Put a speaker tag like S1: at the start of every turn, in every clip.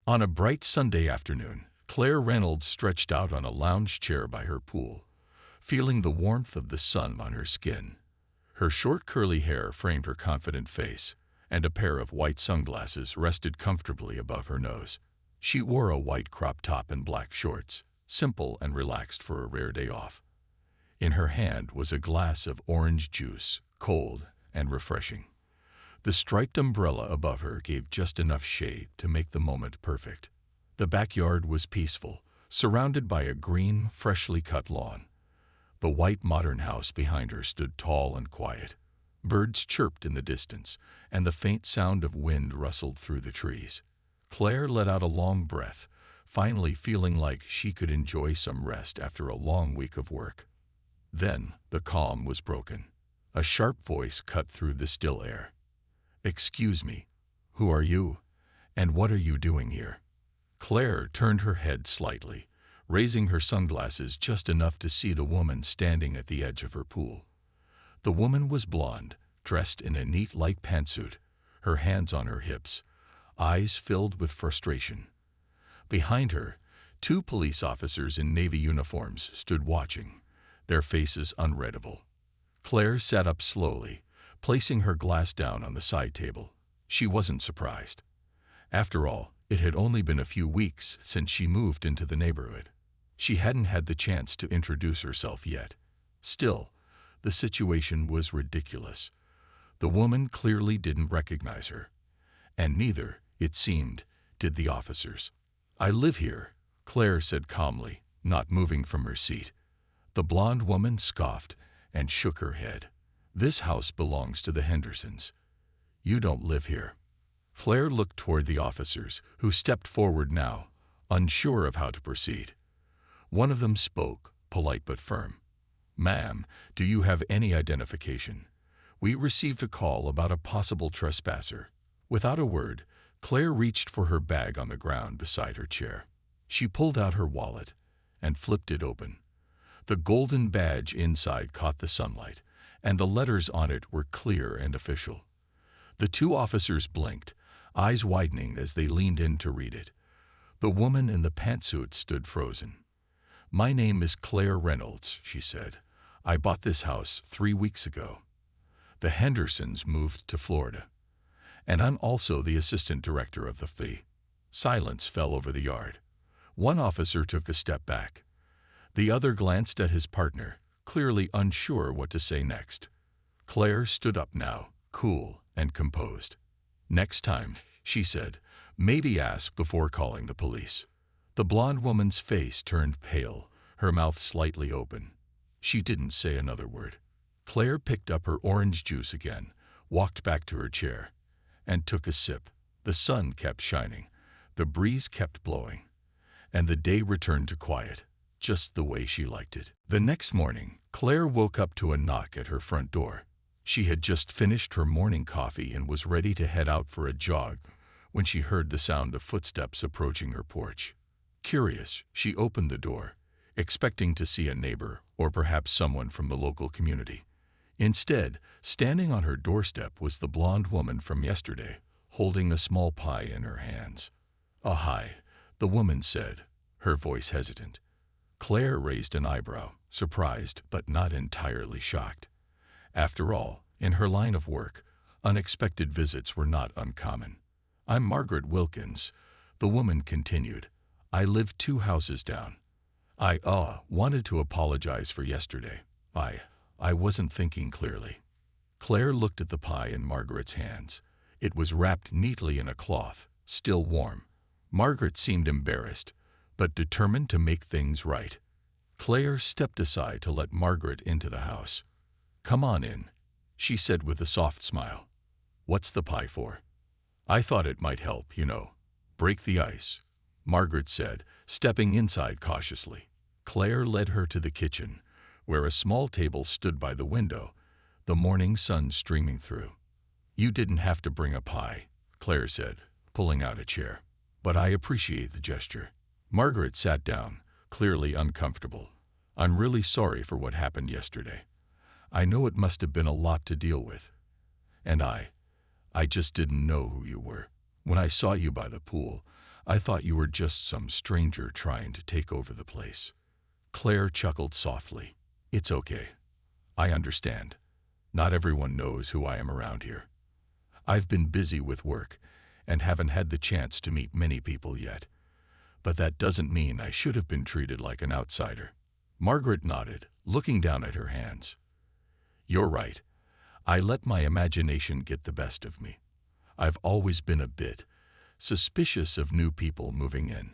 S1: On a bright Sunday afternoon, Claire Reynolds stretched out on a lounge chair by her pool, feeling the warmth of the sun on her skin. Her short curly hair framed her confident face, and a pair of white sunglasses rested comfortably above her nose. She wore a white crop top and black shorts, simple and relaxed for a rare day off. In her hand was a glass of orange juice, cold and refreshing. The striped umbrella above her gave just enough shade to make the moment perfect. The backyard was peaceful, surrounded by a green, freshly cut lawn. The white modern house behind her stood tall and quiet. Birds chirped in the distance, and the faint sound of wind rustled through the trees. Claire let out a long breath, finally feeling like she could enjoy some rest after a long week of work. Then the calm was broken. A sharp voice cut through the still air. "Excuse me, who are you, and what are you doing here?" Claire turned her head slightly, raising her sunglasses just enough to see the woman standing at the edge of her pool. The woman was blonde, dressed in a neat light pantsuit, her hands on her hips, eyes filled with frustration. Behind her, two police officers in navy uniforms stood watching, their faces unreadable. Claire sat up slowly, placing her glass down on the side table. She wasn't surprised. After all, it had only been a few weeks since she moved into the neighborhood. She hadn't had the chance to introduce herself yet. Still, the situation was ridiculous. The woman clearly didn't recognize her. And neither, it seemed, did the officers. "I live here," Claire said calmly, not moving from her seat. The blonde woman scoffed and shook her head. "This house belongs to the Hendersons. You don't live here." Claire looked toward the officers, who stepped forward now, unsure of how to proceed. One of them spoke, polite but firm. "Ma'am, do you have any identification? We received a call about a possible trespasser." Without a word, Claire reached for her bag on the ground beside her chair. She pulled out her wallet and flipped it open. The golden badge inside caught the sunlight, and the letters on it were clear and official. The two officers blinked, eyes widening as they leaned in to read it. The woman in the pantsuit stood frozen. "My name is Claire Reynolds," she said. "I bought this house 3 weeks ago. The Hendersons moved to Florida. And I'm also the assistant director of the fee." Silence fell over the yard. One officer took a step back. The other glanced at his partner, clearly unsure what to say next. Claire stood up now, cool and composed. "Next time," she said, "maybe ask before calling the police." The blonde woman's face turned pale, her mouth slightly open. She didn't say another word. Claire picked up her orange juice again, walked back to her chair, and took a sip. The sun kept shining, the breeze kept blowing, and the day returned to quiet, just the way she liked it. The next morning, Claire woke up to a knock at her front door. She had just finished her morning coffee and was ready to head out for a jog when she heard the sound of footsteps approaching her porch. Curious, she opened the door, expecting to see a neighbor or perhaps someone from the local community. Instead, standing on her doorstep was the blonde woman from yesterday, holding a small pie in her hands. "Oh, hi," the woman said, her voice hesitant. Claire raised an eyebrow, surprised but not entirely shocked. After all, in her line of work, unexpected visits were not uncommon. "I'm Margaret Wilkins," the woman continued. "I live 2 houses down. I wanted to apologize for yesterday. I wasn't thinking clearly." Claire looked at the pie in Margaret's hands. It was wrapped neatly in a cloth, still warm. Margaret seemed embarrassed, but determined to make things right. Claire stepped aside to let Margaret into the house. "Come on in," she said with a soft smile. "What's the pie for?" "I thought it might help, break the ice," Margaret said, stepping inside cautiously. Claire led her to the kitchen, where a small table stood by the window, the morning sun streaming through. "You didn't have to bring a pie," Claire said, pulling out a chair. "But I appreciate the gesture." Margaret sat down, clearly uncomfortable. "I'm really sorry for what happened yesterday. I know it must have been a lot to deal with. And I just didn't know who you were. When I saw you by the pool, I thought you were just some stranger trying to take over the place. Claire chuckled softly. It's okay. I understand. Not everyone knows who I am around here. I've been busy with work and haven't had the chance to meet many people yet. But that doesn't mean I should have been treated like an outsider. Margaret nodded, looking down at her hands. You're right. I let my imagination get the best of me. I've always been a bit suspicious of new people moving in,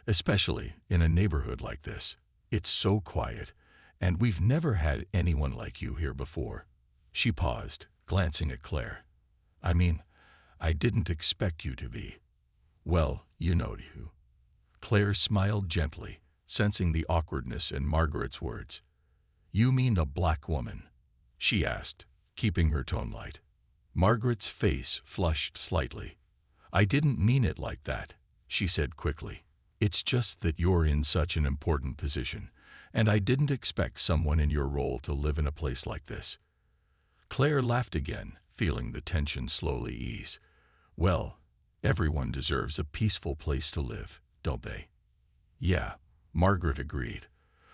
S1: especially in a neighborhood like this. It's so quiet, and we've never had anyone like you here before. She paused, glancing at Claire. I mean, I didn't expect you to be. Well, you know you. Claire smiled gently, sensing the awkwardness in Margaret's words. You mean a black woman? She asked, keeping her tone light. Margaret's face flushed slightly. I didn't mean it like that, she said quickly. It's just that you're in such an important position, and I didn't expect someone in your role to live in a place like this. Claire laughed again, feeling the tension slowly ease. Well, everyone deserves a peaceful place to live, don't they? Yeah, Margaret agreed,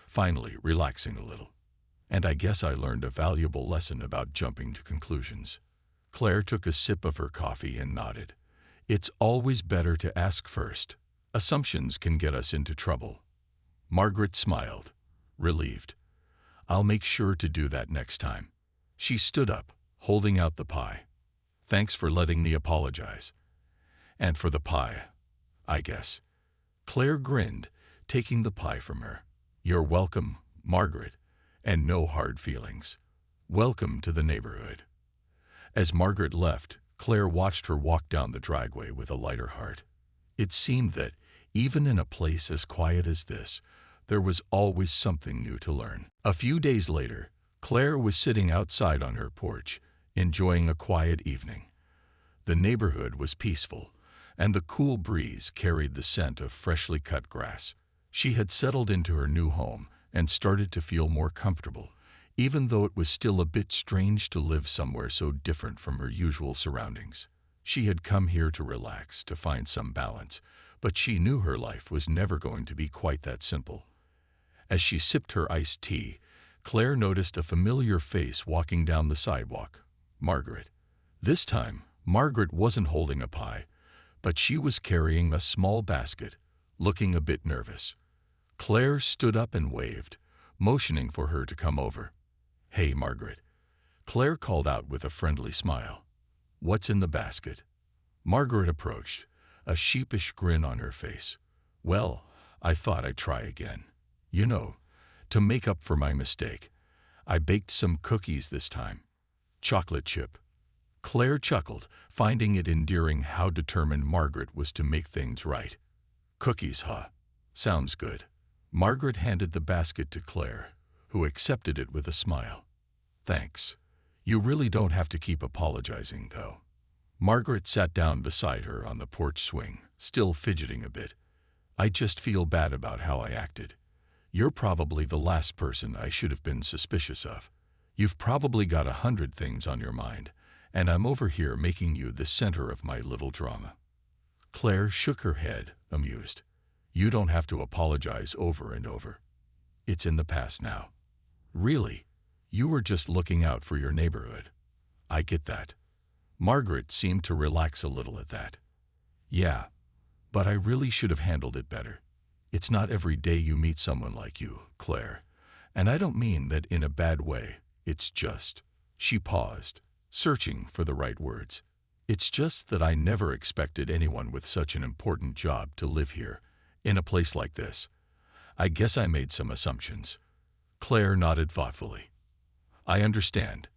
S1: finally relaxing a little. And I guess I learned a valuable lesson about jumping to conclusions. Claire took a sip of her coffee and nodded. It's always better to ask first. Assumptions can get us into trouble. Margaret smiled, relieved. I'll make sure to do that next time. She stood up, holding out the pie. Thanks for letting me apologize. And for the pie, I guess. Claire grinned, taking the pie from her. You're welcome, Margaret, and no hard feelings. Welcome to the neighborhood. As Margaret left, Claire watched her walk down the driveway with a lighter heart. It seemed that, even in a place as quiet as this, there was always something new to learn. A few days later, Claire was sitting outside on her porch, enjoying a quiet evening. The neighborhood was peaceful, and the cool breeze carried the scent of freshly cut grass. She had settled into her new home and started to feel more comfortable, even though it was still a bit strange to live somewhere so different from her usual surroundings. She had come here to relax, to find some balance, but she knew her life was never going to be quite that simple. As she sipped her iced tea, Claire noticed a familiar face walking down the sidewalk. Margaret. This time, Margaret wasn't holding a pie, but she was carrying a small basket, looking a bit nervous. Claire stood up and waved, motioning for her to come over. Hey, Margaret. Claire called out with a friendly smile. What's in the basket? Margaret approached, a sheepish grin on her face. Well, I thought I'd try again. You know, to make up for my mistake, I baked some cookies this time. Chocolate chip. Claire chuckled, finding it endearing how determined Margaret was to make things right. Cookies, huh? Sounds good. Margaret handed the basket to Claire, who accepted it with a smile. Thanks. You really don't have to keep apologizing, though. Margaret sat down beside her on the porch swing, still fidgeting a bit. I just feel bad about how I acted. You're probably the last person I should have been suspicious of. You've probably got 100 things on your mind, and I'm over here making you the center of my little drama. Claire shook her head, amused. You don't have to apologize over and over. It's in the past now. Really? You were just looking out for your neighborhood. I get that. Margaret seemed to relax a little at that. Yeah, but I really should have handled it better. It's not every day you meet someone like you, Claire. And I don't mean that in a bad way. It's just... She paused, searching for the right words. It's just that I never expected anyone with such an important job to live here, in a place like this. I guess I made some assumptions. Claire nodded thoughtfully. I understand.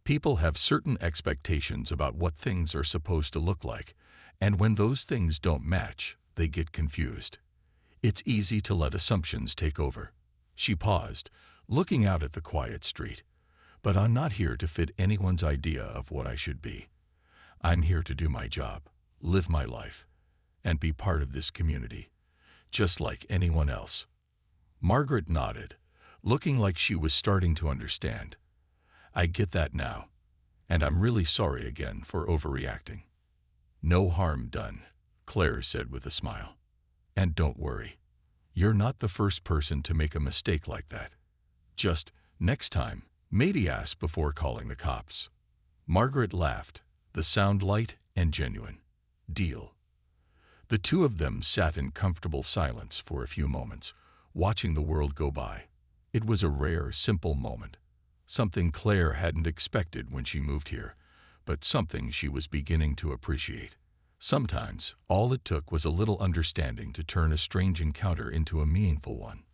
S1: People have certain expectations about what things are supposed to look like, and when those things don't match, they get confused. It's easy to let assumptions take over. She paused, looking out at the quiet street. But I'm not here to fit anyone's idea of what I should be. I'm here to do my job, live my life, and be part of this community, just like anyone else. Margaret nodded, looking like she was starting to understand. I get that now, and I'm really sorry again for overreacting. No harm done, Claire said with a smile. "And don't worry. You're not the first person to make a mistake like that. Just, next time, maybe ask before calling the cops." Margaret laughed, the sound light and genuine. "Deal." The two of them sat in comfortable silence for a few moments, watching the world go by. It was a rare, simple moment. Something Claire hadn't expected when she moved here, but something she was beginning to appreciate. Sometimes, all it took was a little understanding to turn a strange encounter into a meaningful one.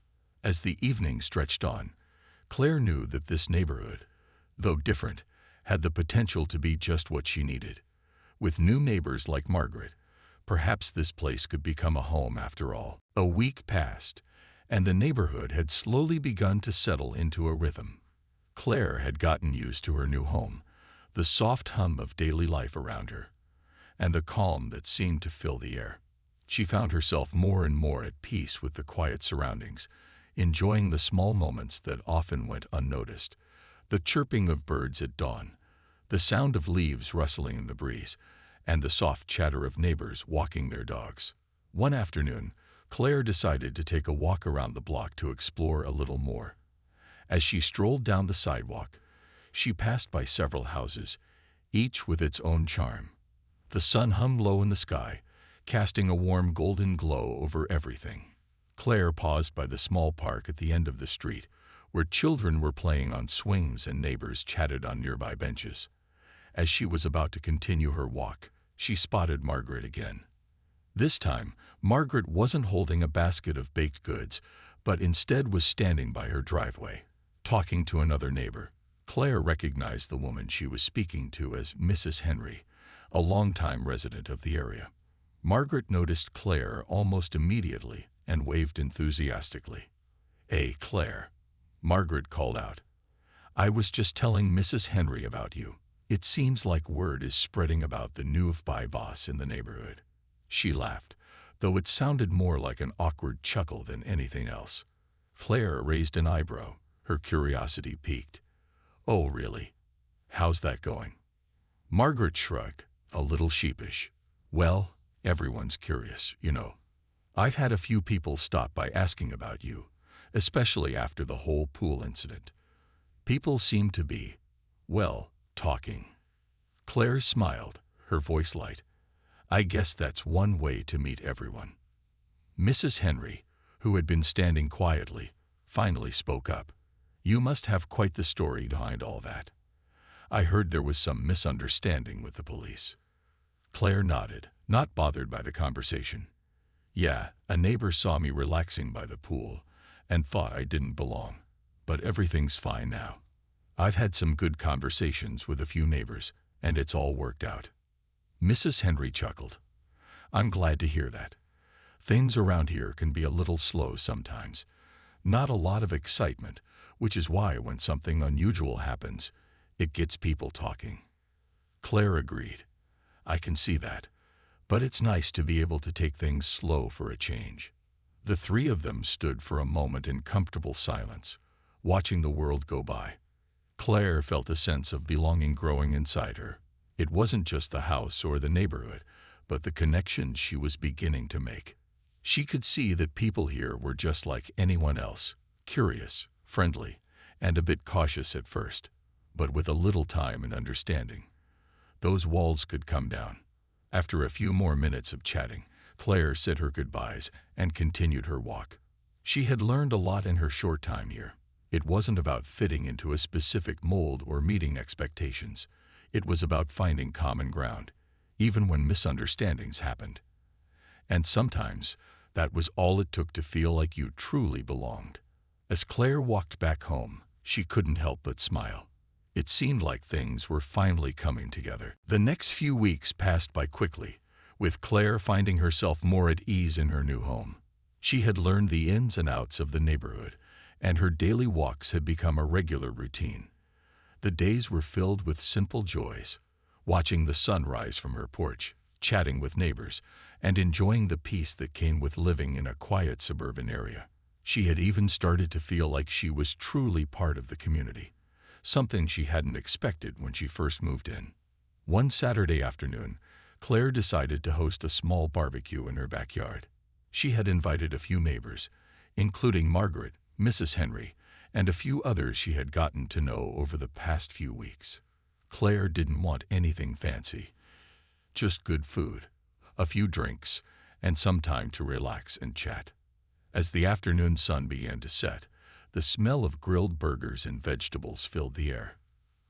S1: As the evening stretched on, Claire knew that this neighborhood, though different, had the potential to be just what she needed. With new neighbors like Margaret, perhaps this place could become a home after all. A week passed, and the neighborhood had slowly begun to settle into a rhythm. Claire had gotten used to her new home, the soft hum of daily life around her, and the calm that seemed to fill the air. She found herself more and more at peace with the quiet surroundings, enjoying the small moments that often went unnoticed. The chirping of birds at dawn, the sound of leaves rustling in the breeze, and the soft chatter of neighbors walking their dogs. One afternoon, Claire decided to take a walk around the block to explore a little more. As she strolled down the sidewalk, she passed by several houses, each with its own charm. The sun hung low in the sky, casting a warm golden glow over everything. Claire paused by the small park at the end of the street, where children were playing on swings and neighbors chatted on nearby benches. As she was about to continue her walk, she spotted Margaret again. This time, Margaret wasn't holding a basket of baked goods, but instead was standing by her driveway, talking to another neighbor. Claire recognized the woman she was speaking to as Mrs. Henry, a longtime resident of the area. Margaret noticed Claire almost immediately and waved enthusiastically. "Hey, Claire," Margaret called out. "I was just telling Mrs. Henry about you. It seems like word is spreading about the new FBI boss in the neighborhood." She laughed, though it sounded more like an awkward chuckle than anything else. Claire raised an eyebrow, her curiosity piqued. "Oh, really? How's that going?" Margaret shrugged, a little sheepish. "Well, everyone's curious, you know. I've had a few people stop by asking about you, especially after the whole pool incident. People seem to be, well, talking." Claire smiled, her voice light. "I guess that's one way to meet everyone." Mrs. Henry, who had been standing quietly, finally spoke up. "You must have quite the story behind all that. I heard there was some misunderstanding with the police." Claire nodded, not bothered by the conversation. "Yeah, a neighbor saw me relaxing by the pool and thought I didn't belong. But everything's fine now. I've had some good conversations with a few neighbors, and it's all worked out." Mrs. Henry chuckled. "I'm glad to hear that. Things around here can be a little slow sometimes. Not a lot of excitement, which is why when something unusual happens, it gets people talking." Claire agreed. "I can see that. But it's nice to be able to take things slow for a change." The three of them stood for a moment in comfortable silence, watching the world go by. Claire felt a sense of belonging growing inside her. It wasn't just the house or the neighborhood, but the connections she was beginning to make. She could see that people here were just like anyone else, curious, friendly, and a bit cautious at first. But with a little time and understanding, those walls could come down. After a few more minutes of chatting, Claire said her goodbyes and continued her walk. She had learned a lot in her short time here. It wasn't about fitting into a specific mold or meeting expectations. It was about finding common ground, even when misunderstandings happened. And sometimes, that was all it took to feel like you truly belonged. As Claire walked back home, she couldn't help but smile. It seemed like things were finally coming together. The next few weeks passed by quickly, with Claire finding herself more at ease in her new home. She had learned the ins and outs of the neighborhood, and her daily walks had become a regular routine. The days were filled with simple joys, watching the sun rise from her porch, chatting with neighbors, and enjoying the peace that came with living in a quiet suburban area. She had even started to feel like she was truly part of the community, something she hadn't expected when she first moved in. One Saturday afternoon, Claire decided to host a small barbecue in her backyard. She had invited a few neighbors, including Margaret, Mrs. Henry, and a few others she had gotten to know over the past few weeks. Claire didn't want anything fancy, just good food, a few drinks, and some time to relax and chat. As the afternoon sun began to set, the smell of grilled burgers and vegetables filled the air.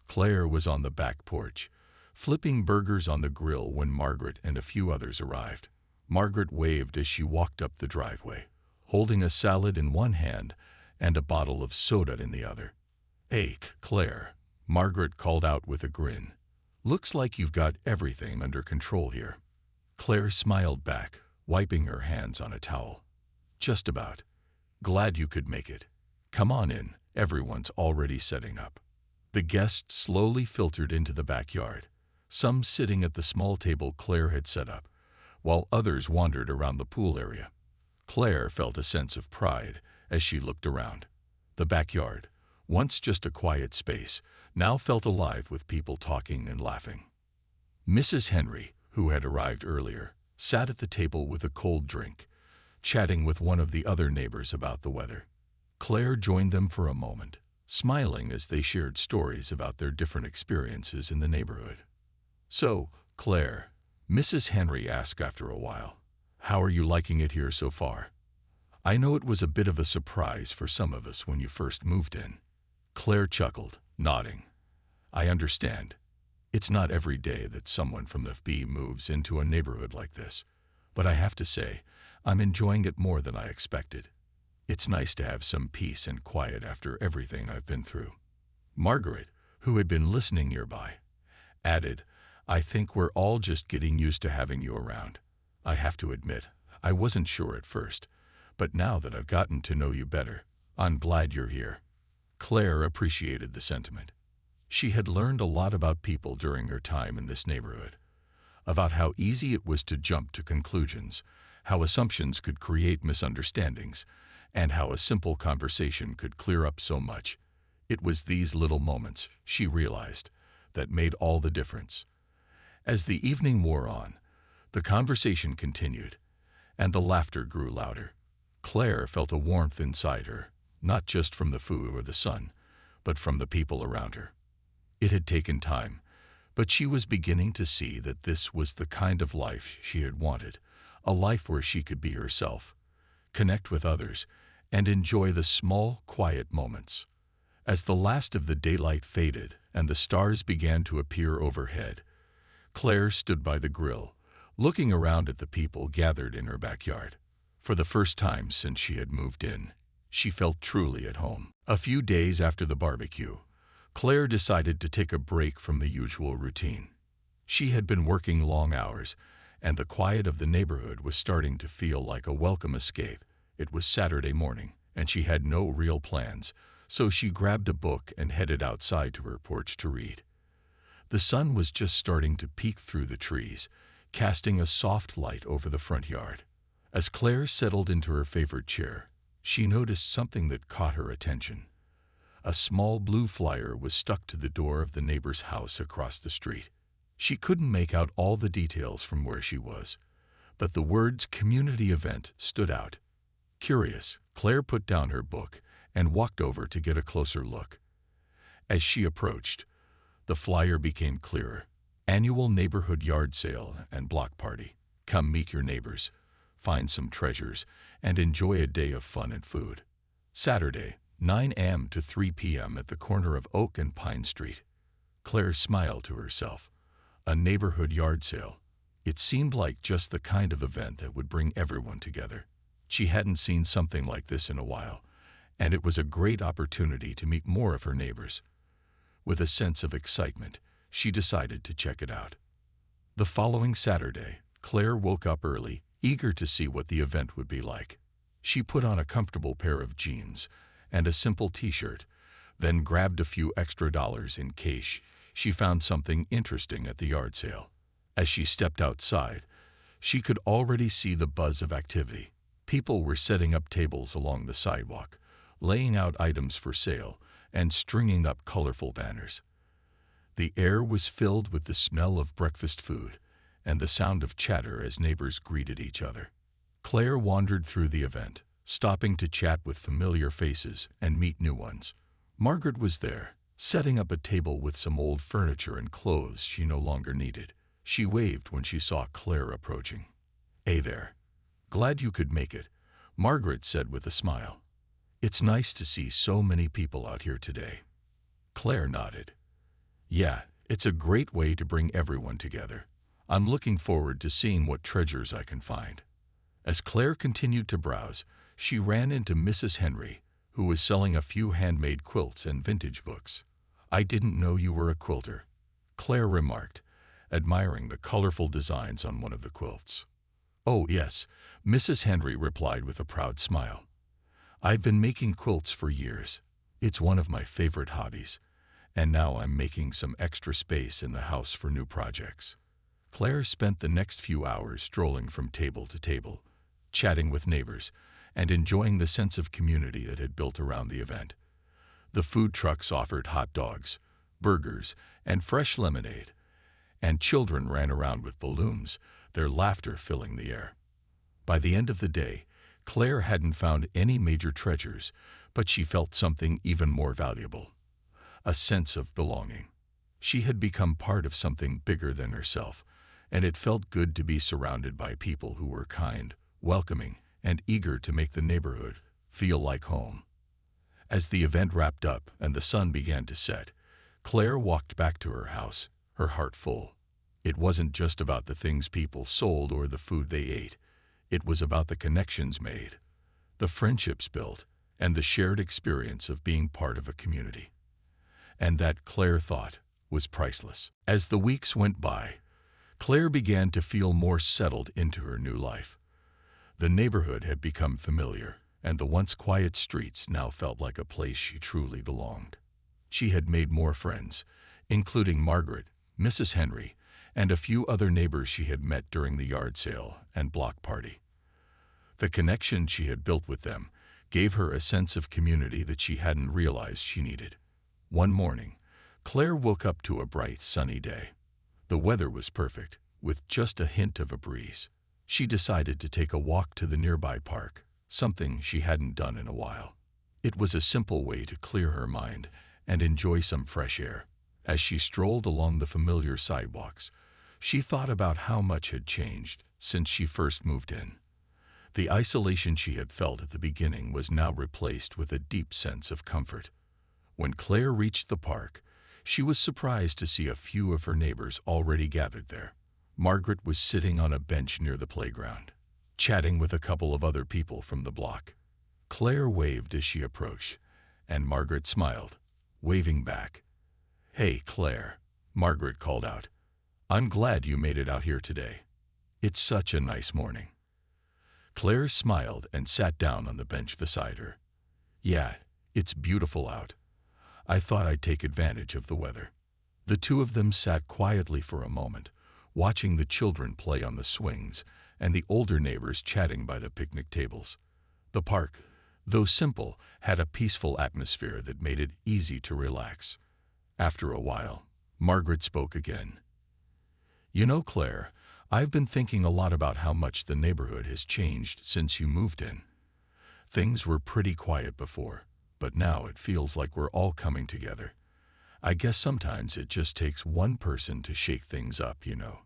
S1: Claire was on the back porch, flipping burgers on the grill when Margaret and a few others arrived. Margaret waved as she walked up the driveway, holding a salad in one hand and a bottle of soda in the other. "Hey, Claire," Margaret called out with a grin. "Looks like you've got everything under control here." Claire smiled back, wiping her hands on a towel. "Just about. Glad you could make it. Come on in, everyone's already setting up." The guests slowly filtered into the backyard, some sitting at the small table Claire had set up, while others wandered around the pool area. Claire felt a sense of pride as she looked around. The backyard, once just a quiet space, now felt alive with people talking and laughing. Mrs. Henry, who had arrived earlier, sat at the table with a cold drink, chatting with one of the other neighbors about the weather. Claire joined them for a moment, smiling as they shared stories about their different experiences in the neighborhood. "So, Claire," Mrs. Henry asked after a while, "how are you liking it here so far? I know it was a bit of a surprise for some of us when you first moved in." Claire chuckled, nodding. "I understand. It's not every day that someone from the FB moves into a neighborhood like this, but I have to say, I'm enjoying it more than I expected. It's nice to have some peace and quiet after everything I've been through." Margaret, who had been listening nearby, added, "I think we're all just getting used to having you around. I have to admit, I wasn't sure at first, but now that I've gotten to know you better, I'm glad you're here." Claire appreciated the sentiment. She had learned a lot about people during her time in this neighborhood, about how easy it was to jump to conclusions, how assumptions could create misunderstandings, and how a simple conversation could clear up so much. It was these little moments, she realized, that made all the difference. As the evening wore on, the conversation continued, and the laughter grew louder. Claire felt a warmth inside her, not just from the food or the sun, but from the people around her. It had taken time, but she was beginning to see that this was the kind of life she had wanted, a life where she could be herself, connect with others, and enjoy the small, quiet moments. As the last of the daylight faded and the stars began to appear overhead, Claire stood by the grill, looking around at the people gathered in her backyard. For the first time since she had moved in, she felt truly at home. A few days after the barbecue, Claire decided to take a break from the usual routine. She had been working long hours, and the quiet of the neighborhood was starting to feel like a welcome escape. It was Saturday morning, and she had no real plans, so she grabbed a book and headed outside to her porch to read. The sun was just starting to peek through the trees, casting a soft light over the front yard. As Claire settled into her favorite chair, she noticed something that caught her attention. A small blue flyer was stuck to the door of the neighbor's house across the street. She couldn't make out all the details from where she was, but the words "community event" stood out. Curious, Claire put down her book and walked over to get a closer look. As she approached, the flyer became clearer. Annual neighborhood yard sale and block party. Come meet your neighbors, find some treasures, and enjoy a day of fun and food. Saturday, 9 a.m. to 3 p.m. at the corner of Oak and Pine Street. Claire smiled to herself. A neighborhood yard sale. It seemed like just the kind of event that would bring everyone together. She hadn't seen something like this in a while, and it was a great opportunity to meet more of her neighbors. With a sense of excitement, she decided to check it out. The following Saturday, Claire woke up early, eager to see what the event would be like. She put on a comfortable pair of jeans and a simple t-shirt, then grabbed a few extra dollars in case she found something interesting at the yard sale. As she stepped outside, she could already see the buzz of activity. People were setting up tables along the sidewalk, laying out items for sale, and stringing up colorful banners. The air was filled with the smell of breakfast food, and the sound of chatter as neighbors greeted each other. Claire wandered through the event, stopping to chat with familiar faces and meet new ones. Margaret was there, setting up a table with some old furniture and clothes she no longer needed. She waved when she saw Claire approaching. "Hey there. Glad you could make it," Margaret said with a smile. "It's nice to see so many people out here today." Claire nodded. "Yeah, it's a great way to bring everyone together. I'm looking forward to seeing what treasures I can find." As Claire continued to browse, she ran into Mrs. Henry, who was selling a few handmade quilts and vintage books. "I didn't know you were a quilter," Claire remarked, admiring the colorful designs on one of the quilts. "Oh, yes," Mrs. Henry replied with a proud smile. "I've been making quilts for years. It's one of my favorite hobbies, and now I'm making some extra space in the house for new projects." Claire spent the next few hours strolling from table to table, chatting with neighbors, and enjoying the sense of community that had built around the event. The food trucks offered hot dogs, burgers, and fresh lemonade, and children ran around with balloons, their laughter filling the air. By the end of the day, Claire hadn't found any major treasures, but she felt something even more valuable: a sense of belonging. She had become part of something bigger than herself, and it felt good to be surrounded by people who were kind, welcoming, and eager to make the neighborhood feel like home. As the event wrapped up and the sun began to set, Claire walked back to her house, her heart full. It wasn't just about the things people sold or the food they ate. It was about the connections made, the friendships built, and the shared experience of being part of a community. And that, Claire thought, was priceless. As the weeks went by, Claire began to feel more settled into her new life. The neighborhood had become familiar, and the once quiet streets now felt like a place she truly belonged. She had made more friends, including Margaret, Mrs. Henry, and a few other neighbors she had met during the yard sale and block party. The connection she had built with them gave her a sense of community that she hadn't realized she needed. One morning, Claire woke up to a bright, sunny day. The weather was perfect, with just a hint of a breeze. She decided to take a walk to the nearby park, something she hadn't done in a while. It was a simple way to clear her mind and enjoy some fresh air. As she strolled along the familiar sidewalks, she thought about how much had changed since she first moved in. The isolation she had felt at the beginning was now replaced with a deep sense of comfort. When Claire reached the park, she was surprised to see a few of her neighbors already gathered there. Margaret was sitting on a bench near the playground, chatting with a couple of other people from the block. Claire waved as she approached, and Margaret smiled, waving back. "Hey, Claire," Margaret called out. "I'm glad you made it out here today. It's such a nice morning." Claire smiled and sat down on the bench beside her. "Yeah, it's beautiful out. I thought I'd take advantage of the weather." The two of them sat quietly for a moment, watching the children play on the swings and the older neighbors chatting by the picnic tables. The park, though simple, had a peaceful atmosphere that made it easy to relax. After a while, Margaret spoke again. "You know, Claire, I've been thinking a lot about how much the neighborhood has changed since you moved in. Things were pretty quiet before, but now it feels like we're all coming together. I guess sometimes it just takes one person to shake things up, you know."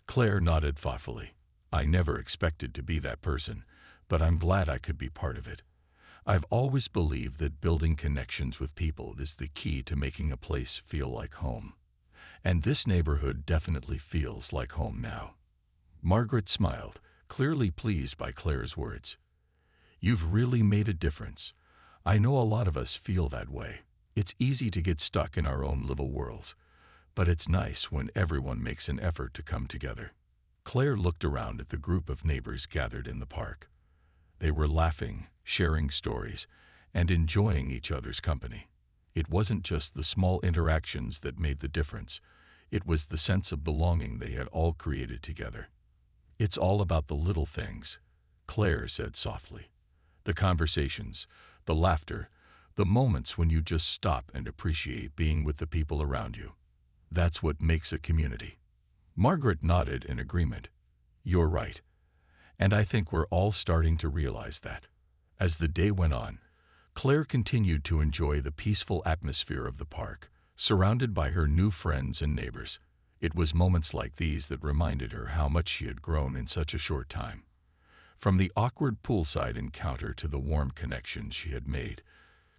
S1: Claire nodded thoughtfully. "I never expected to be that person, but I'm glad I could be part of it. I've always believed that building connections with people is the key to making a place feel like home. And this neighborhood definitely feels like home now." Margaret smiled, clearly pleased by Claire's words. "You've really made a difference. I know a lot of us feel that way. It's easy to get stuck in our own little worlds, but it's nice when everyone makes an effort to come together." Claire looked around at the group of neighbors gathered in the park. They were laughing, sharing stories, and enjoying each other's company. It wasn't just the small interactions that made the difference. It was the sense of belonging they had all created together. "It's all about the little things," Claire said softly. "The conversations, the laughter, the moments when you just stop and appreciate being with the people around you. That's what makes a community." Margaret nodded in agreement. You're right. And I think we're all starting to realize that. As the day went on, Claire continued to enjoy the peaceful atmosphere of the park, surrounded by her new friends and neighbors. It was moments like these that reminded her how much she had grown in such a short time. From the awkward poolside encounter to the warm connections she had made,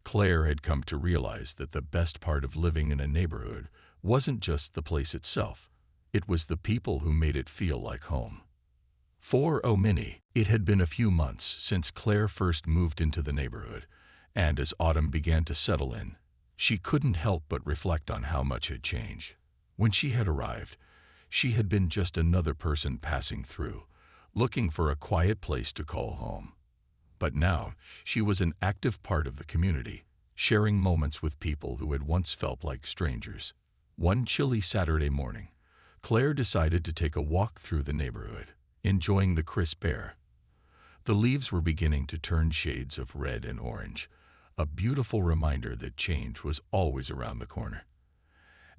S1: Claire had come to realize that the best part of living in a neighborhood wasn't just the place itself. It was the people who made it feel like home. For Minnie, it had been a few months since Claire first moved into the neighborhood, and as autumn began to settle in, she couldn't help but reflect on how much had changed. When she had arrived, she had been just another person passing through, looking for a quiet place to call home. But now, she was an active part of the community, sharing moments with people who had once felt like strangers. One chilly Saturday morning, Claire decided to take a walk through the neighborhood, enjoying the crisp air. The leaves were beginning to turn shades of red and orange, a beautiful reminder that change was always around the corner.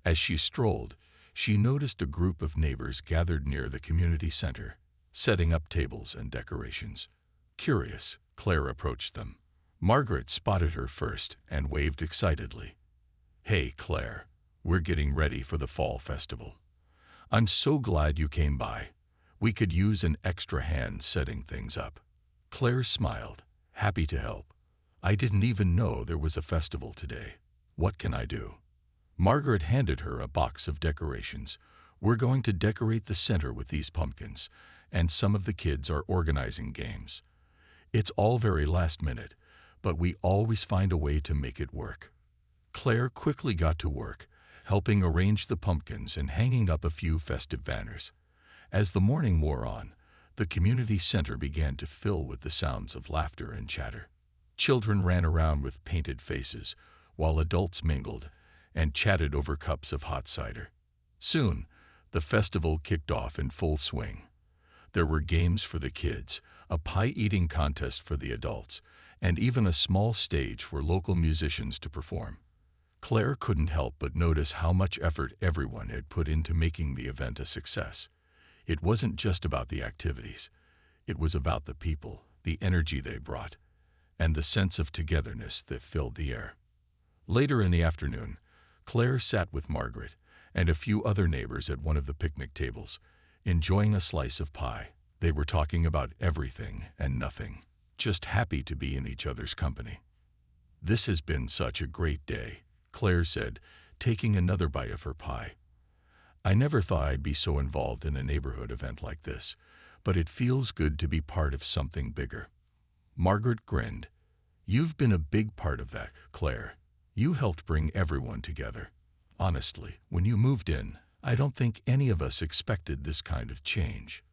S1: As she strolled, she noticed a group of neighbors gathered near the community center, setting up tables and decorations. Curious, Claire approached them. Margaret spotted her first and waved excitedly. Hey, Claire, we're getting ready for the fall festival. I'm so glad you came by. We could use an extra hand setting things up. Claire smiled, happy to help. I didn't even know there was a festival today. What can I do? Margaret handed her a box of decorations. We're going to decorate the center with these pumpkins, and some of the kids are organizing games. It's all very last minute, but we always find a way to make it work. Claire quickly got to work, helping arrange the pumpkins and hanging up a few festive banners. As the morning wore on, the community center began to fill with the sounds of laughter and chatter. Children ran around with painted faces, while adults mingled and chatted over cups of hot cider. Soon, the festival kicked off in full swing. There were games for the kids, a pie-eating contest for the adults, and even a small stage for local musicians to perform. Claire couldn't help but notice how much effort everyone had put into making the event a success. It wasn't just about the activities. It was about the people, the energy they brought, and the sense of togetherness that filled the air. Later in the afternoon, Claire sat with Margaret and a few other neighbors at one of the picnic tables, enjoying a slice of pie. They were talking about everything and nothing, just happy to be in each other's company. This has been such a great day, Claire said, taking another bite of her pie. I never thought I'd be so involved in a neighborhood event like this, but it feels good to be part of something bigger. Margaret grinned. You've been a big part of that, Claire. You helped bring everyone together. Honestly, when you moved in, I don't think any of us expected this kind of change.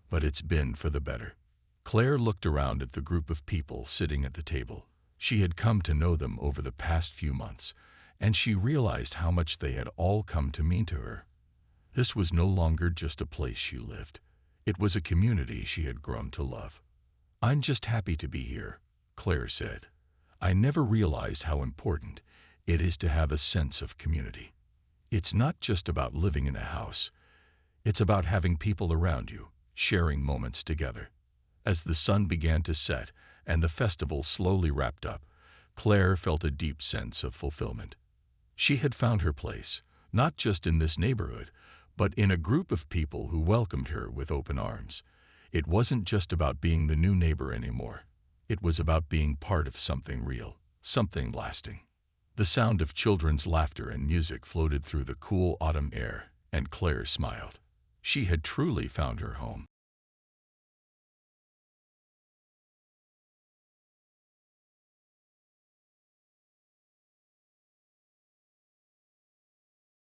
S1: But it's been for the better. Claire looked around at the group of people sitting at the table. She had come to know them over the past few months, and she realized how much they had all come to mean to her. This was no longer just a place she lived. It was a community she had grown to love. I'm just happy to be here, Claire said. I never realized how important it is to have a sense of community. It's not just about living in a house. It's about having people around you, sharing moments together. As the sun began to set and the festival slowly wrapped up, Claire felt a deep sense of fulfillment. She had found her place, not just in this neighborhood, but in a group of people who welcomed her with open arms. It wasn't just about being the new neighbor anymore. It was about being part of something real, something lasting. The sound of children's laughter and music floated through the cool autumn air, and Claire smiled. She had truly found her home.